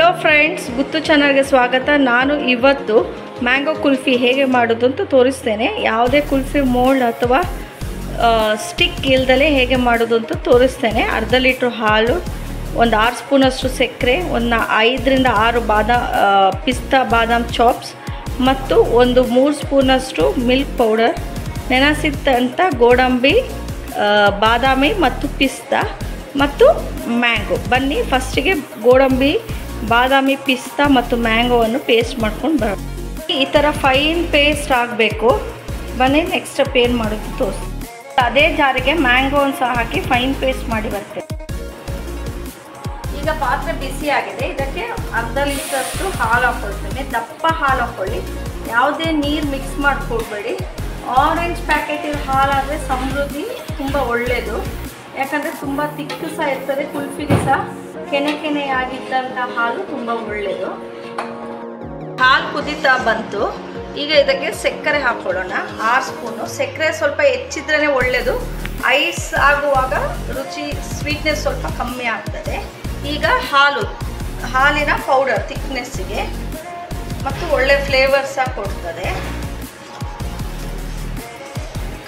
Hello friends, ಗುತ್ತು ಚಾನಲ್ಗೆ ಸ್ವಾಗತ. ನಾನು ಇವತ್ತು ಮ್ಯಾಂಗೋ ಕುಲ್ಫಿ ಹೇಗೆ ಮಾಡೋದು ಅಂತ ತೋರಿಸ್ತೇನೆ. ಯಾವುದೇ ಕುಲ್ಫಿ ಮೋಲ್ಡ್ ಅಥವಾ ಸ್ಟಿಕ್ ಇಲ್ದಲೇ ಹೇಗೆ ಮಾಡೋದು ಅಂತ ತೋರಿಸ್ತೇನೆ. ಅರ್ಧ ಲೀಟ್ರ್ ಹಾಲು, ಒಂದು 6 ಸ್ಪೂನಷ್ಟು ಸಕ್ಕರೆ, ಒಂದು 5 ರಿಂದ 6 ಪಿಸ್ತಾ ಬಾದಾಮ್ ಚಾಪ್ಸ್ ಮತ್ತು ಒಂದು 3 ಸ್ಪೂನಷ್ಟು ಮಿಲ್ಕ್ ಪೌಡರ್, ನೆನೆಸಿದಂಥ ಗೋಡಂಬಿ, ಬಾದಾಮಿ ಮತ್ತು ಪಿಸ್ತಾ ಮತ್ತು ಮ್ಯಾಂಗೋ. ಬನ್ನಿ ಫಸ್ಟಿಗೆ ಗೋಡಂಬಿ, ಬಾದಾಮಿ, ಪಿಸ್ತಾ ಮತ್ತು ಮ್ಯಾಂಗೋವನ್ನು ಪೇಸ್ಟ್ ಮಾಡ್ಕೊಂಡು ಬರೋಣ. ಈ ಥರ ಫೈನ್ ಪೇಸ್ಟ್ ಆಗಬೇಕು. ಬನ್ನಿ ನೆಕ್ಸ್ಟ್ ಸ್ಟೆಪ್ ಏನು ಮಾಡೋದು ತೋರಿಸಿ. ಅದೇ ಜಾರಿಗೆ ಮ್ಯಾಂಗೋವನ್ನು ಸಹ ಹಾಕಿ ಫೈನ್ ಪೇಸ್ಟ್ ಮಾಡಿ ಬರ್ತೇವೆ. ಈಗ ಪಾತ್ರೆ ಬಿಸಿ ಆಗಿದೆ. ಇದಕ್ಕೆ ಅರ್ಧ ಲೀಟರಷ್ಟು ಹಾಲು ಹಾಕ್ಕೊಳ್ತೇನೆ. ದಪ್ಪ ಹಾಲು ಹಾಕ್ಕೊಳ್ಳಿ, ಯಾವುದೇ ನೀರು ಮಿಕ್ಸ್ ಮಾಡಿಕೊಡ್ಬೇಡಿ. ಆರೆಂಜ್ ಪ್ಯಾಕೆಟ್ ಇರೋ ಹಾಲಾದರೆ ಸಮೃದ್ಧಿ ತುಂಬ ಒಳ್ಳೆಯದು, ಯಾಕಂದರೆ ತುಂಬ ತಿಕ್ಕು ಸಹ ಇರ್ತದೆ. ಕುಲ್ಫಿಗೆ ಸಹ ಕೆನೆಯಾಗಿದ್ದಂಥ ಹಾಲು ತುಂಬ ಒಳ್ಳೆಯದು. ಹಾಲು ಕುದೀತಾ ಬಂತು. ಈಗ ಇದಕ್ಕೆ ಸಕ್ಕರೆ ಹಾಕ್ಕೊಳ್ಳೋಣ. 6 ಸ್ಪೂನು ಸಕ್ಕರೆ. ಸ್ವಲ್ಪ ಹೆಚ್ಚಿದ್ರೇ ಒಳ್ಳೆಯದು. ಐಸ್ ಆಗುವಾಗ ರುಚಿ ಸ್ವೀಟ್ನೆಸ್ ಸ್ವಲ್ಪ ಕಮ್ಮಿ ಆಗ್ತದೆ. ಈಗ ಹಾಲಿನ ಪೌಡರ್ ಥಿಕ್ನೆಸ್ಸಿಗೆ ಮತ್ತು ಒಳ್ಳೆ ಫ್ಲೇವರ್ ಸಹ ಕೊಡ್ತದೆ.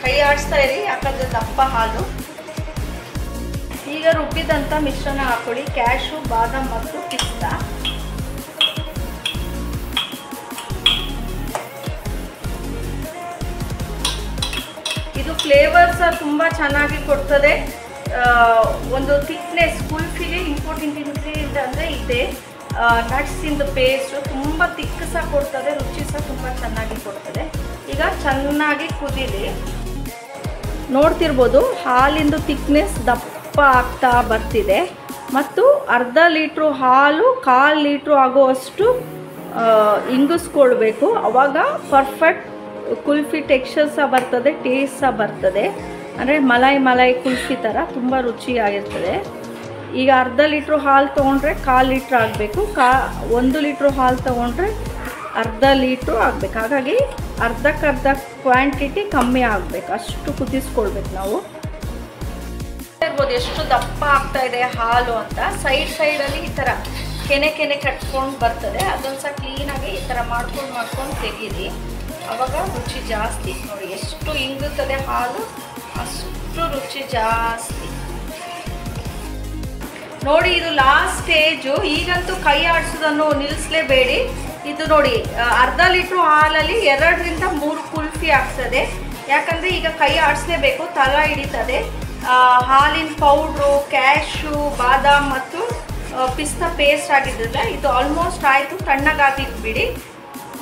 ಕೈ ಆಡಿಸ್ತಾ ಇರಿ, ಯಾಕಂದರೆ ದಪ್ಪ ಹಾಲು. ಈಗ ರುಬ್ಬಿದಂಥ ಮಿಶ್ರಣ ಹಾಕೊಳ್ಳಿ. ಕ್ಯಾಶು, ಬಾದಾಮ್ ಮತ್ತು ಪಿಸ್ತಾ. ಇದು ಫ್ಲೇವರ್ ಸಹ ತುಂಬ ಚೆನ್ನಾಗಿ ಕೊಡ್ತದೆ. ಒಂದು ಥಿಕ್ನೆಸ್ ಕುಲ್ಫಿಗೆ ಇಂಪಾರ್ಟೆಂಟ್ ಇಂಗ್ರೀಡಿಯೆಂಟ್ ಅಂದರೆ ಇದೆ. ನಟ್ಸಿಂದು ಪೇಸ್ಟ್ ತುಂಬ ತಿಕ್ ಸಹ ಕೊಡ್ತದೆ, ರುಚಿ ಸಹ ತುಂಬ ಚೆನ್ನಾಗಿ ಕೊಡ್ತದೆ. ಈಗ ಚೆನ್ನಾಗಿ ಕುದೀಲಿ. ನೋಡ್ತಿರ್ಬೋದು ಹಾಲಿಂದು ಥಿಕ್ನೆಸ್ ದಪ್ಪ ಆಗ್ತಾ ಬರ್ತಿದೆ. ಮತ್ತು ಅರ್ಧ ಲೀಟ್ರು ಹಾಲು 1/4 ಲೀಟ್ರು ಆಗುವಷ್ಟು ಇಂಗಿಸ್ಕೊಳ್ಬೇಕು. ಆವಾಗ ಪರ್ಫೆಕ್ಟ್ ಕುಲ್ಫಿ ಟೆಕ್ಸ್ಚರ್ ಸಹ ಬರ್ತದೆ, ಟೇಸ್ಟ್ ಸಹ ಬರ್ತದೆ. ಅಂದರೆ ಮಲಾಯಿ ಕುಲ್ಫಿ ಥರ ತುಂಬ ರುಚಿಯಾಗಿರ್ತದೆ. ಈಗ ಅರ್ಧ ಲೀಟ್ರು ಹಾಲು ತೊಗೊಂಡ್ರೆ 1/4 ಲೀಟ್ರ್ ಆಗಬೇಕು. 1 ಲೀಟ್ರು ಹಾಲು ತೊಗೊಂಡ್ರೆ ಅರ್ಧ ಲೀಟ್ರು ಆಗಬೇಕು. ಹಾಗಾಗಿ ಅರ್ಧಕ್ಕರ್ಧ ಕ್ವಾಂಟಿಟಿ ಕಮ್ಮಿ ಆಗಬೇಕು, ಅಷ್ಟು ಕುದಿಸ್ಕೊಳ್ಬೇಕು ನಾವು. ಇರ್ಬೋದು ಎಷ್ಟು ದಪ್ಪ ಆಗ್ತಾ ಇದೆ ಹಾಲು ಅಂತ. ಸೈಡಲ್ಲಿ ಈ ಥರ ಕೆನೆ ಕಟ್ಕೊಂಡು ಬರ್ತದೆ. ಅದೊಂದು ಸಹ ಕ್ಲೀನಾಗಿ ಈ ಥರ ಮಾಡ್ಕೊಂಡು ತೆಗೀರಿ. ಆವಾಗ ರುಚಿ ಜಾಸ್ತಿ. ನೋಡಿ ಎಷ್ಟು ಇಂಗುತ್ತದೆ ಹಾಲು, ಅಷ್ಟು ರುಚಿ ಜಾಸ್ತಿ. ನೋಡಿ ಇದು ಲಾಸ್ಟ್ ಸ್ಟೇಜು. ಈಗಂತೂ ಕೈ ಆಡಿಸೋದನ್ನು ನಿಲ್ಲಿಸಲೇಬೇಡಿ. ಇದು ನೋಡಿ ಅರ್ಧ ಲೀಟ್ರು ಹಾಲಲ್ಲಿ 2 ರಿಂದ 3 ಕುಲ್ಫಿ ಆಗ್ತದೆ. ಯಾಕಂದರೆ ಈಗ ಕೈ ಆಡಿಸ್ಲೇಬೇಕು, ತಳ ಹಿಡಿತದೆ. ಹಾಲಿನ ಪೌಡ್ರು, ಕ್ಯಾಶು, ಬಾದಾಮ್ ಮತ್ತು ಪಿಸ್ತಾ ಪೇಸ್ಟ್ ಆಗಿದ್ದಲ್ಲ, ಇದು ಆಲ್ಮೋಸ್ಟ್ ಆಯಿತು. ತಣ್ಣಗಾಗಿಟ್ಬಿಡಿ.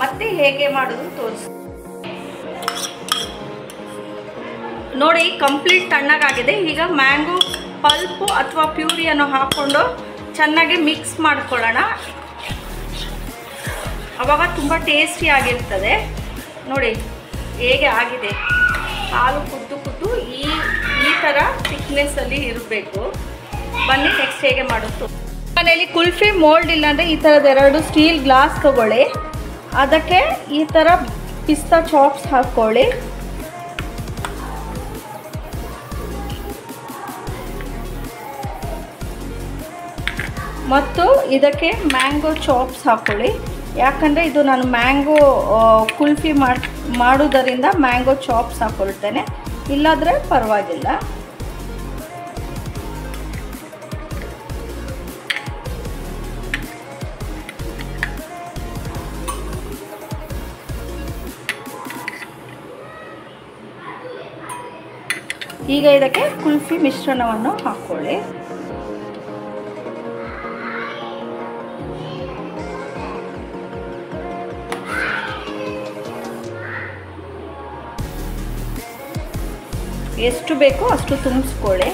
ಮತ್ತೆ ಹೇಗೆ ಮಾಡೋದು ತೋರಿಸಿ. ನೋಡಿ ಕಂಪ್ಲೀಟ್ ತಣ್ಣಗಾಗಿದೆ. ಈಗ ಮ್ಯಾಂಗೋ ಪಲ್ಪು ಅಥವಾ ಪ್ಯೂರಿಯನ್ನು ಹಾಕ್ಕೊಂಡು ಚೆನ್ನಾಗಿ ಮಿಕ್ಸ್ ಮಾಡ್ಕೊಳ್ಳೋಣ. ಆವಾಗ ತುಂಬ ಟೇಸ್ಟಿಯಾಗಿರ್ತದೆ. ನೋಡಿ ಹೇಗೆ ಆಗಿದೆ. ಹಾಲು ಕುದ್ದು ಈ ಥರ ಥಿಕ್ನೆಸ್ಸಲ್ಲಿ ಇರಬೇಕು. ಬನ್ನಿ ನೆಕ್ಸ್ಟ್ ಹೇಗೆ ಮಾಡೋದು. ಮನೆಯಲ್ಲಿ ಕುಲ್ಫಿ ಮೋಲ್ಡ್ ಇಲ್ಲಾಂದರೆ ಈ ಥರದ 2 ಸ್ಟೀಲ್ ಗ್ಲಾಸ್ ತಗೊಳ್ಳಿ. ಅದಕ್ಕೆ ಈ ಥರ ಪಿಸ್ತಾ ಚಾಪ್ಸ್ ಹಾಕ್ಕೊಳ್ಳಿ. ಮತ್ತು ಇದಕ್ಕೆ ಮ್ಯಾಂಗೋ ಚಾಪ್ಸ್ ಹಾಕ್ಕೊಳ್ಳಿ. ಯಾಕಂದರೆ ಇದು ನಾನು ಮ್ಯಾಂಗೋ ಕುಲ್ಫಿ ಮಾಡೋದರಿಂದ ಮ್ಯಾಂಗೋ ಚಾಪ್ಸ್ ಹಾಕ್ಕೊಳ್ತೇನೆ, ಇಲ್ಲಾದರೆ ಪರವಾಗಿಲ್ಲ. ಈಗ ಇದಕ್ಕೆ ಕುಲ್ಫಿ ಮಿಶ್ರಣವನ್ನು ಹಾಕ್ಕೊಳ್ಳಿ. ಎಷ್ಟು ಬೇಕೋ ಅಷ್ಟು ತುಂಬಿಸ್ಕೊಳ್ಳಿ.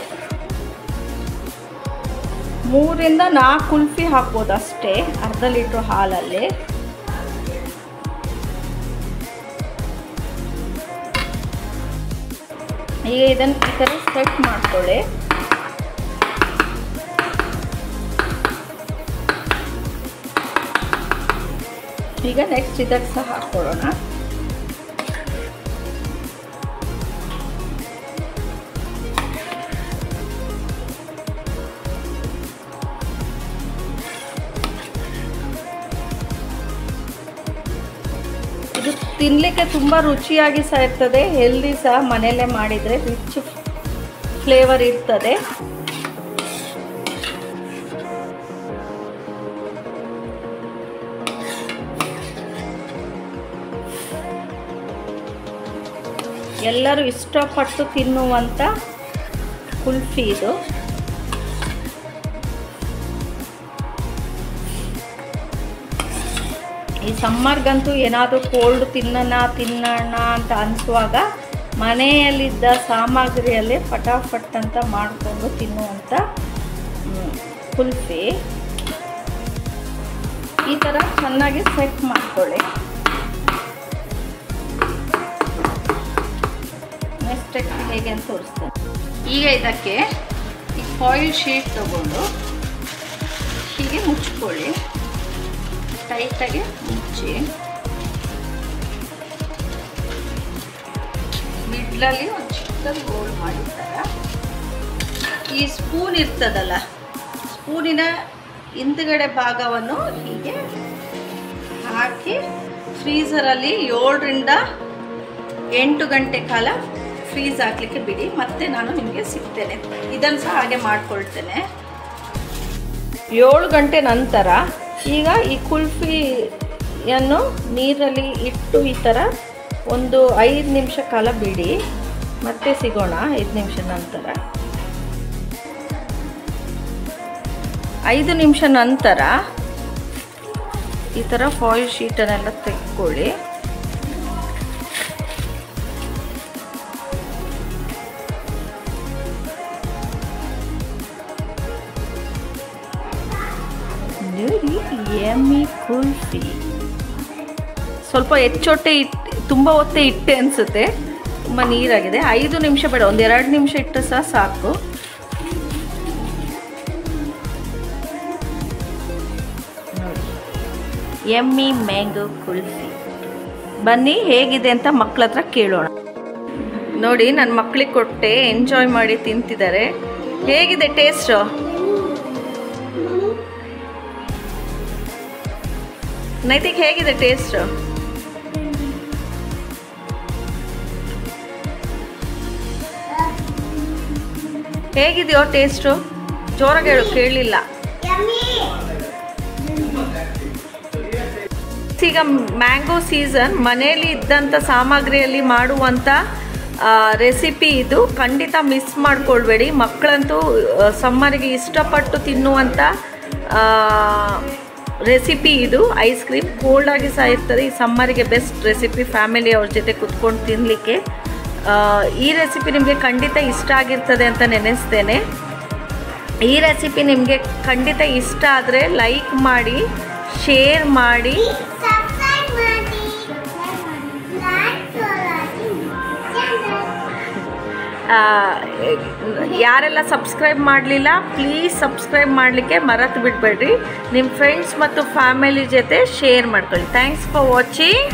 3 ರಿಂದ 4 ಕುಲ್ಫಿ ಹಾಕ್ಬೋದು ಅಷ್ಟೇ ಅರ್ಧ ಲೀಟ್ರ್ ಹಾಲಲ್ಲಿ. ಈಗ ಇದನ್ನು ಈ ಥರ ಸೆಟ್ ಮಾಡ್ಕೊಳ್ಳಿ. ಈಗ ನೆಕ್ಸ್ಟ್ ಇದಕ್ಕೆ ಸಹ ಹಾಕ್ಕೊಳ್ಳೋಣ. ತಿನ್ನಲಿಕ್ಕೆ ತುಂಬ ರುಚಿಯಾಗಿ ಸಹ ಇರ್ತದೆ, ಹೆಲ್ದಿ ಸಹ. ಮನೆಯಲ್ಲೇ ಮಾಡಿದರೆ ರಿಚ್ ಫ್ಲೇವರ್ ಇರ್ತದೆ. ಎಲ್ಲರೂ ಇಷ್ಟಪಟ್ಟು ತಿನ್ನುವಂಥ ಕುಲ್ಫಿ ಇದು. ಈ ಸಮ್ಮರ್ಗಂತೂ ಏನಾದರೂ ಕೋಲ್ಡ್ ತಿನ್ನೋಣ ಅಂತ ಅನಿಸುವಾಗ ಮನೆಯಲ್ಲಿದ್ದ ಸಾಮಗ್ರಿಯಲ್ಲೇ ಫಟಾಫಟ್ ಅಂತ ಮಾಡಿಕೊಂಡು ತಿನ್ನುವಂಥ ಕುಲ್ಫಿ. ಈ ಥರ ಚೆನ್ನಾಗಿ ಸೆಟ್ ಮಾಡ್ಕೊಳ್ಳಿ. ನೆಕ್ಸ್ಟ್ ಹೇಗೆ ಅಂತ ತೋರಿಸ್ತೇನೆ. ಈಗ ಇದಕ್ಕೆ ಈ ಫಾಯಿಲ್ ಶೀಟ್ ತಗೊಂಡು ಹೀಗೆ ಮುಚ್ಕೊಳ್ಳಿ, ಟೈಟಾಗಿ ಮುಚ್ಚಿ. ಮಿಡ್ಲಲ್ಲಿ ಒಂದು ಚಿಕ್ಕದು ಗೋಲ್ ಮಾಡಿರ್ತಾರೆ. ಈ ಸ್ಪೂನ್ ಇರ್ತದಲ್ಲ, ಸ್ಪೂನಿನ ಹಿಂದ್ಗಡೆ ಭಾಗವನ್ನು ಹೀಗೆ ಹಾಕಿ ಫ್ರೀಝರಲ್ಲಿ 7 ರಿಂದ 8 ಗಂಟೆ ಕಾಲ ಫ್ರೀಸ್ ಹಾಕಲಿಕ್ಕೆ ಬಿಡಿ. ಮತ್ತೆ ನಾನು ನಿಮಗೆ ಸಿಗ್ತೇನೆ. ಇದನ್ನು ಸಹ ಹಾಗೆ ಮಾಡ್ಕೊಳ್ತೇನೆ. 7 ಗಂಟೆ ನಂತರ ಈಗ ಈ ಕುಲ್ಫಿಯನ್ನು ನೀರಲ್ಲಿ ಇಟ್ಟು ಈ ಥರ ಒಂದು 5 ನಿಮಿಷ ಕಾಲ ಬಿಡಿ. ಮತ್ತೆ ಸಿಗೋಣ 5 ನಿಮಿಷ ನಂತರ. 5 ನಿಮಿಷ ನಂತರ ಈ ಥರ ಫಾಯಿಲ್ ಶೀಟನ್ನೆಲ್ಲ ತೆಗೆದುಕೊಳ್ಳಿ. ನೋಡಿ, ಯಮ್ಮಿ ಕುಲ್ಫಿ. ಸ್ವಲ್ಪ ಹೆಚ್ಚೊಟ್ಟೆ ತುಂಬ ಹೊತ್ತೆ ಇಟ್ಟೆ ಅನಿಸುತ್ತೆ, ತುಂಬ ನೀರಾಗಿದೆ. 5 ನಿಮಿಷ ಬೇಡ, ಒಂದು 2 ನಿಮಿಷ ಇಟ್ಟು ಸಹ ಸಾಕು. ನೋಡಿ, ಯಮ್ಮಿ ಮ್ಯಾಂಗೋ ಕುಲ್ಫಿ. ಬನ್ನಿ ಹೇಗಿದೆ ಅಂತ ಮಕ್ಕಳ ಹತ್ರ ಕೇಳೋಣ. ನೋಡಿ, ನನ್ನ ಮಕ್ಕಳಿಗೆ ಕೊಟ್ಟೆ, ಎಂಜಾಯ್ ಮಾಡಿ ತಿಂತಿದ್ದಾರೆ. ಹೇಗಿದೆ ಟೇಸ್ಟು? ನೈತಿಕ್ ಹೇಗಿದೆ ಟೇಸ್ಟ್? ಹೇಗಿದೆಯೋ ಟೇಸ್ಟು? ಜೋರಾಗಿ ಹೇಳು, ಕೇಳಲಿಲ್ಲ. ಈಗ ಮ್ಯಾಂಗೋ ಸೀಸನ್, ಮನೆಯಲ್ಲಿ ಇದ್ದಂಥ ಸಾಮಗ್ರಿಯಲ್ಲಿ ಮಾಡುವಂಥ ರೆಸಿಪಿ ಇದು. ಖಂಡಿತ ಮಿಸ್ ಮಾಡ್ಕೊಳ್ಬೇಡಿ. ಮಕ್ಕಳಂತೂ ಸಮ್ಮರಿಗೆ ಇಷ್ಟಪಟ್ಟು ತಿನ್ನುವಂಥ ರೆಸಿಪಿ ಇದು. ಐಸ್ ಕ್ರೀಮ್ ಕೋಲ್ಡಾಗಿ ಸಹ ಇರ್ತದೆ. ಈ ಸಮ್ಮರಿಗೆ ಬೆಸ್ಟ್ ರೆಸಿಪಿ, ಫ್ಯಾಮಿಲಿ ಅವ್ರ ಜೊತೆ ಕುತ್ಕೊಂಡು ತಿನ್ನಲಿಕ್ಕೆ. ಈ ರೆಸಿಪಿ ನಿಮಗೆ ಖಂಡಿತ ಇಷ್ಟ ಆಗಿರ್ತದೆ ಅಂತ ನೆನೆಸ್ತೇನೆ. ಈ ರೆಸಿಪಿ ನಿಮಗೆ ಖಂಡಿತ ಇಷ್ಟ ಆದರೆ ಲೈಕ್ ಮಾಡಿ, ಶೇರ್ ಮಾಡಿ. ಯಾರೆಲ್ಲ ಸಬ್ಸ್ಕ್ರೈಬ್ ಮಾಡಲಿಲ್ಲ ಪ್ಲೀಸ್ ಸಬ್ಸ್ಕ್ರೈಬ್ ಮಾಡಲಿಕ್ಕೆ ಮರೆತು ಬಿಡಬೇಡ್ರಿ. ನಿಮ್ಮ ಫ್ರೆಂಡ್ಸ್ ಮತ್ತು ಫ್ಯಾಮಿಲಿ ಜೊತೆ ಶೇರ್ ಮಾಡ್ಕೊಳ್ಳಿ. Thanks for watching.